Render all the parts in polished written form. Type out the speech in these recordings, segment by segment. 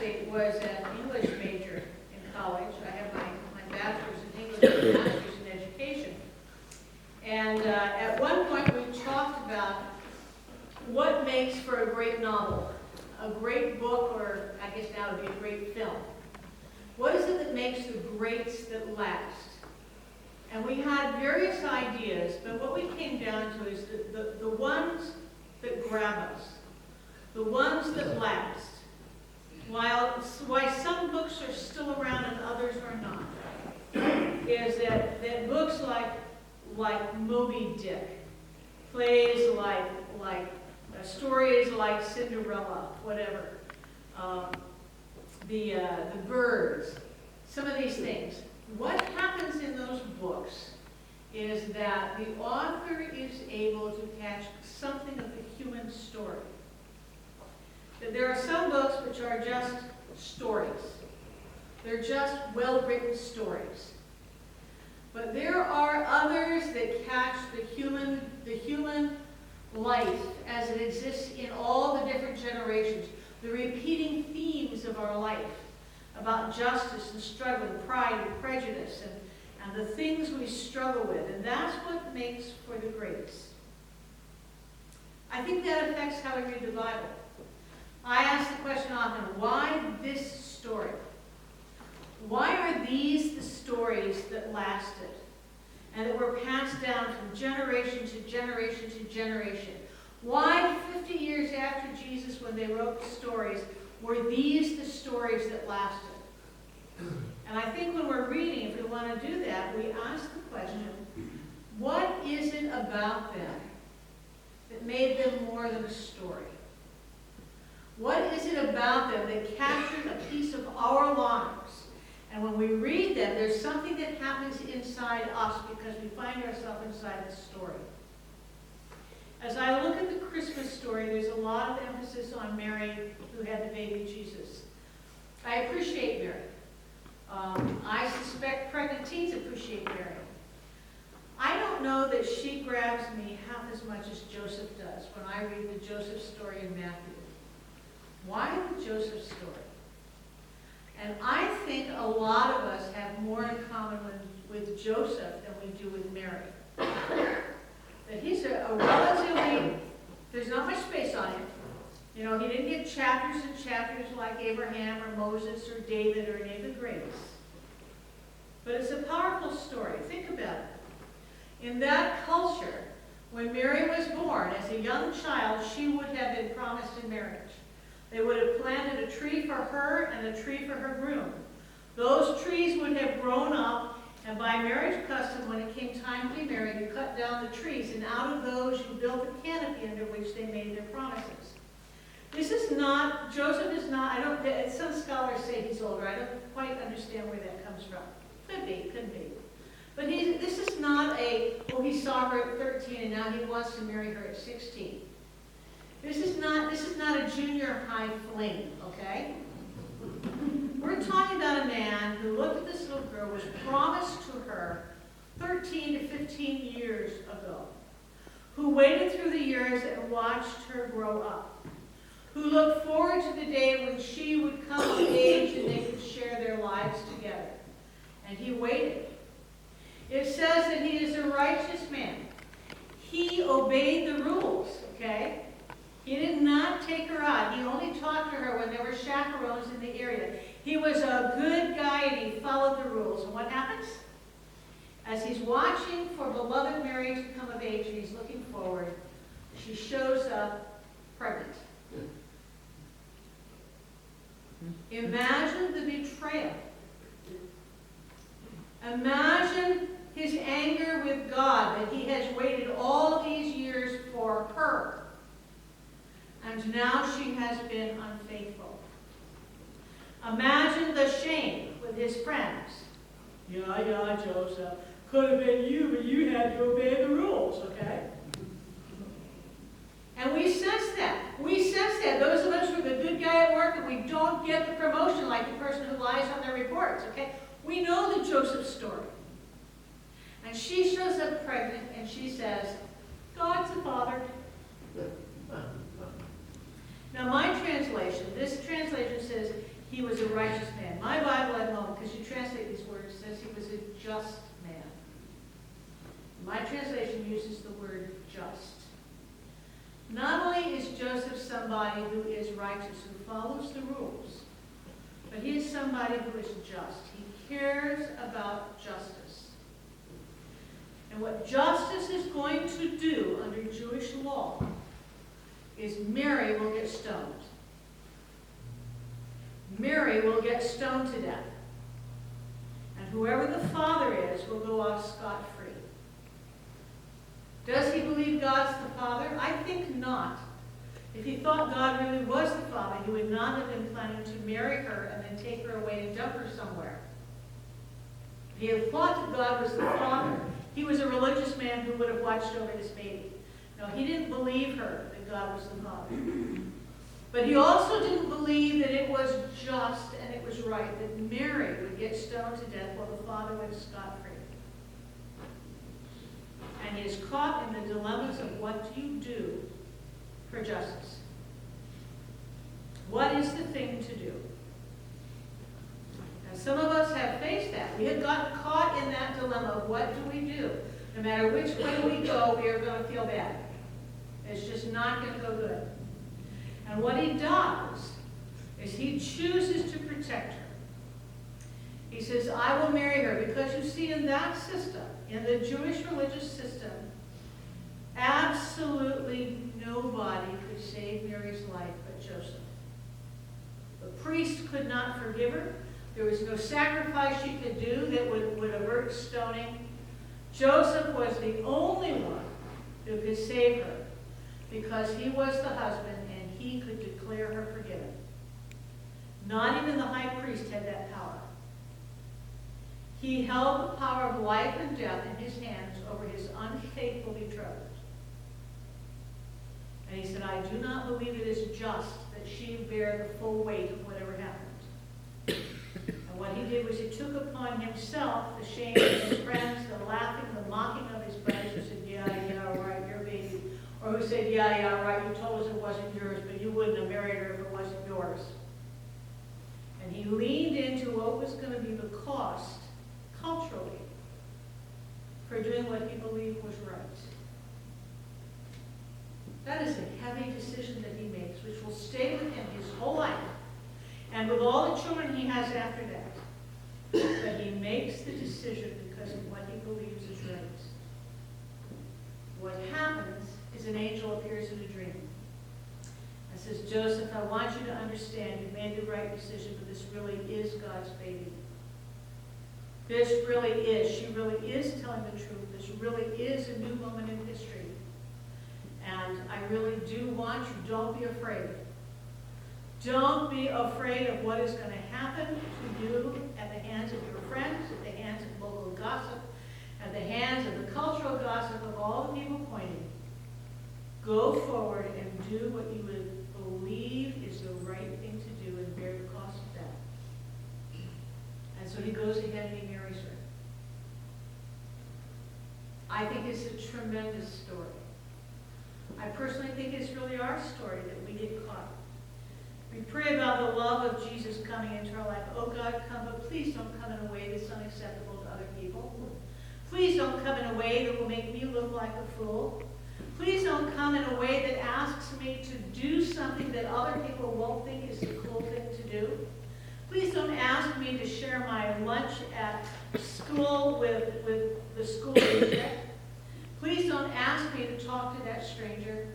actually was an English major in college. I have my bachelor's in English and master's in education. And at one point we talked about what makes for a great novel, a great book, or I guess now it would be a great film. What is it that makes the greats that last? And we had various ideas, but what we came down to is the ones that grab us, the ones that last. Why some books are still around and others are not, is that books like Moby Dick, plays like stories like Cinderella, whatever, the Birds, some of these things. What happens in those books is that the author is able to catch something of the human story. That there are some books which are just stories. They're just well-written stories. But there are others that catch the human life as it exists in all the different generations, the repeating themes of our life about justice and struggle, pride and prejudice, and the things we struggle with. And that's what makes for the greats. I think that affects how we read the Bible. I ask the question often, why this story? Why are these the stories that lasted and that were passed down from generation to generation to generation? Why, 50 years after Jesus, when they wrote the stories, were these the stories that lasted? And I think when we're reading, if we want to do that, we ask the question, what is it about them that made them more than a story? What is it about them that captured a piece of our lives? And when we read them, there's something that happens inside us because we find ourselves inside the story. As I look at the Christmas story, there's a lot of emphasis on Mary, who had the baby Jesus. I appreciate Mary. I suspect pregnant teens appreciate Mary. I don't know that she grabs me half as much as Joseph does when I read the Joseph story in Matthew. Why the Joseph story? And I think a lot of us have more in common with Joseph than we do with Mary. That he's a relatively, there's not much space on him. You know, he didn't get chapters and chapters like Abraham or Moses or David or any of the greats. But it's a powerful story. Think about it. In that culture, when Mary was born, as a young child, she would have been promised in marriage. They would have planted a tree for her and a tree for her groom. Those trees would have grown up, and by marriage custom, when it came time to be married, you cut down the trees, and out of those you built a canopy under which they made their promises. This is not, Joseph is not, some scholars say he's older. I don't quite understand where that comes from. Could be. But this is not he saw her at 13 and now he wants to marry her at 16. This is not a junior high fling, okay? We're talking about a man who looked at this little girl, was promised to her 13 to 15 years ago, who waited through the years and watched her grow up, who looked forward to the day when she would come of age and they could share their lives together. And he waited. It says that he is a righteous man. He obeyed the rules, okay? He did not take her out. He only talked to her when there were chaperones in the area. He was a good guy and he followed the rules. And what happens? As he's watching for beloved Mary to come of age and he's looking forward, she shows up pregnant. Imagine the betrayal. Imagine his anger with God that he has waited all these years for her. And now she has been unfaithful. Imagine the shame with his friends. Yeah, Joseph. Could have been you, but you had to obey the rules, okay? And we sense that. Those of us who are the good guy at work and we don't get the promotion like the person who lies on their reports, okay? We know the Joseph story. And she shows up pregnant and she says, God's the father. Now my translation, this translation says, he was a righteous man. My Bible at home, because you translate these words, says he was a just man. My translation uses the word just. Not only is Joseph somebody who is righteous, who follows the rules, but he is somebody who is just. He cares about justice. And what justice is going to do under Jewish law is Mary will get stoned. Mary will get stoned to death. And whoever the father is will go off scot-free. Does he believe God's the Father? I think not. If he thought God really was the Father, he would not have been planning to marry her and then take her away and dump her somewhere. If he had thought that God was the Father, he was a religious man who would have watched over this baby. No, he didn't believe her that God was the Father. But he also didn't believe that it was just and it was right that Mary would get stoned to death while the Father went scot-free. And he is caught in the dilemmas of what do you do for justice? What is the thing to do? And some of us have faced that. We have gotten caught in that dilemma of what do we do? No matter which way we go, we are going to feel bad. It's just not going to go good. And what he does is he chooses to protect her. He says, I will marry her, because you see, in that system, in the Jewish religious system, absolutely nobody could save Mary's life but Joseph. The priest could not forgive her. There was no sacrifice she could do that would avert stoning. Joseph was the only one who could save her, because he was the husband and he could declare her forgiven. Not even the high priest had that power. He held the power of life and death in his hands over his unfaithful betrothed. And he said, I do not believe it is just that she bear the full weight of whatever happened. And what he did was he took upon himself the shame of his friends, the laughing, the mocking of his brothers who said, yeah, right, your baby. Or who said, yeah, right, you told us it wasn't yours, but you wouldn't have married her if it wasn't yours. And he leaned into what was going to be the cost culturally for doing what he believed was right. That is a heavy decision that he makes, which will stay with him his whole life, and with all the children he has after that. But he makes the decision because of what he believes is right. What happens is an angel appears in a dream and says, Joseph, I want you to understand you made the right decision, but this really is God's baby. This really is. She really is telling the truth. This really is a new moment in history. And I really do want you, don't be afraid. Don't be afraid of what is going to happen to you at the hands of your friends, at the hands of local gossip, at the hands of the cultural gossip of all the people pointing. Go forward and do what you would believe is the right thing to do and bear the cost of that. And so he goes ahead and he marries her. I think it's a tremendous story. I personally think it's really our story that we get caught. We pray about the love of Jesus coming into our life. Oh God, come, but please don't come in a way that's unacceptable to other people. Please don't come in a way that will make me look like a fool. Please don't come in a way that asks me to do something that other people won't think is the cool thing to do. Please don't ask me to share my lunch at school with the school teacher. Please don't ask me to talk to that stranger.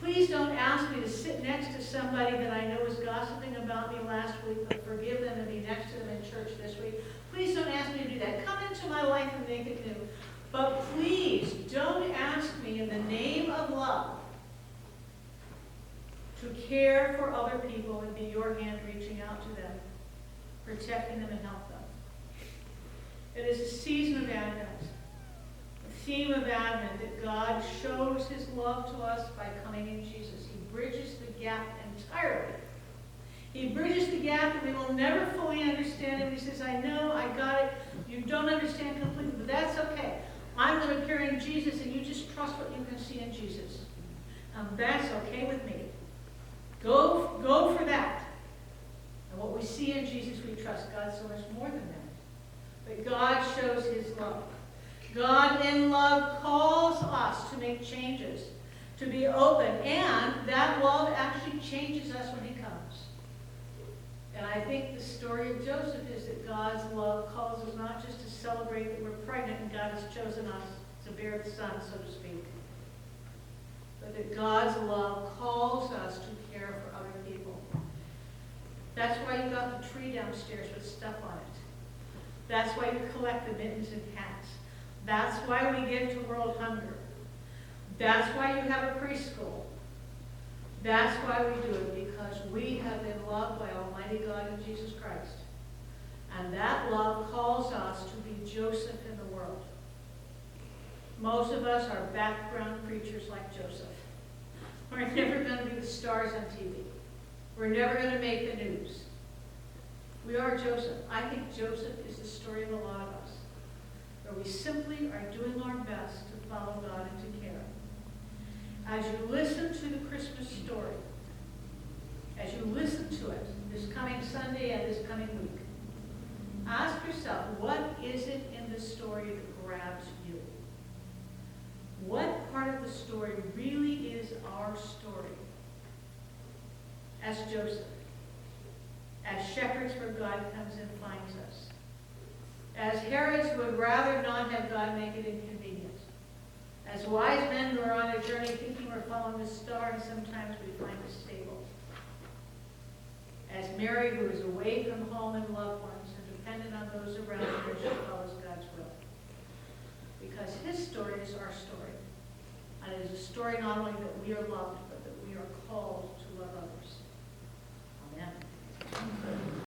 Please don't ask me to sit next to somebody that I know was gossiping about me last week, but forgive them and be next to them in church this week. Please don't ask me to do that. Come into my life and make it new. But please don't ask me in the name of love to care for other people and be your hand reaching out to them, protecting them and help them. It is a season of Advent. Theme of Advent, that God shows his love to us by coming in Jesus. He bridges the gap entirely. He bridges the gap that we will never fully understand. And he says, I know, I got it. You don't understand completely, but that's okay. I'm going to appear in Jesus, and you just trust what you can see in Jesus. That's okay with me. Go for that. see in Jesus, we trust God so much more than that. But God shows his love. God in love calls us to make changes, to be open, and that love actually changes us when he comes. And I think the story of Joseph is that God's love calls us not just to celebrate that we're pregnant and God has chosen us to bear the son, so to speak, but that God's love calls us to care for other people. That's why you got the tree downstairs with stuff on it. That's why you collect the mittens and hats. That's why we give to World Hunger. That's why you have a preschool. That's why we do it, because we have been loved by Almighty God and Jesus Christ. And that love calls us to be Joseph in the world. Most of us are background preachers like Joseph. We're never going to be the stars on TV. We're never going to make the news. We are Joseph. I think Joseph is the story of a lot of us, where we simply are doing our best to follow God and to care. As you listen to the Christmas story, as you listen to it this coming Sunday and this coming week, ask yourself, what is it in the story that grabs you? What part of the story really is our story? As Joseph, as shepherds where God comes and finds us, as Herods who would rather not have God make it inconvenient, as wise men who are on a journey thinking we're following a star and sometimes we find a stable, as Mary who is away from home and loved ones and dependent on those around her as she follows God's will. Because his story is our story. And it is a story not only that we are loved, but that we are called